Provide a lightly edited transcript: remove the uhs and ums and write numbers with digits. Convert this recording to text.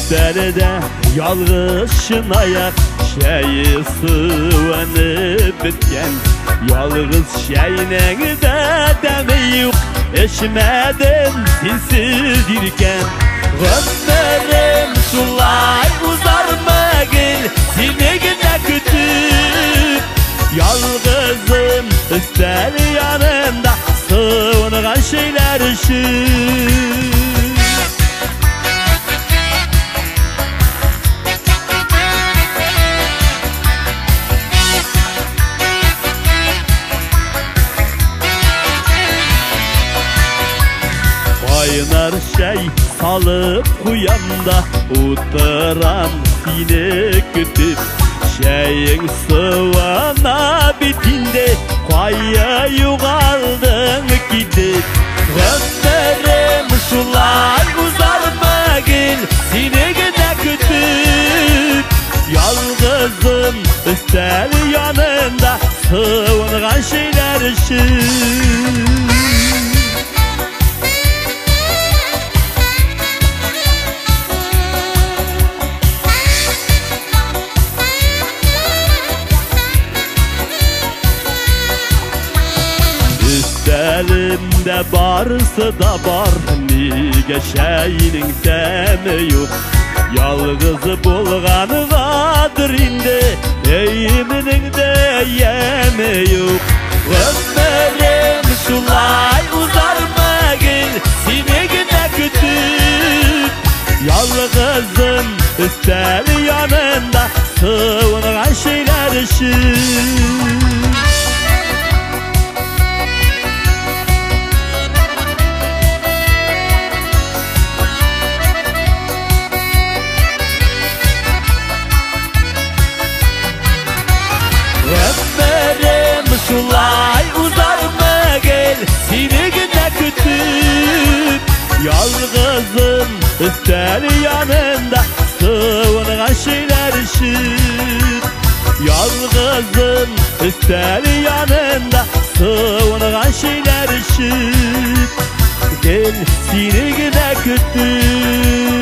üstlerinde yalğız şınayak şeyi sıvanıp bitken yalğız şeyinin de demi yok eşmeden sinsidirken ömrüm şulay uzarmagil seni gide kütüp yalğızım üstel yanında sıvıngan şeyler için Kaynar şey salıp kuyanda oturan seni kütüp şeyin sıvana bitinde kaya yuğaldın gidip ömrüm şulay uzarmagil seni gide kütüp yalğızım üstel yanında sıvıngan şeyler için Elimde barsı da var nige şeyinin demi yok yalğızı bulğanıgadır indi eğiminin de yemi yok ömrüm şulay uzarmagil seni gide kütüp yalğızım üstel yanında sıvıngan şeyler için şulay uzarmagil seni gide kütüp yalğızım üstel yanında sıvıngan şeyler için yalğızım üstel yanında sıvıngan şeyler için gel seni gide kütüp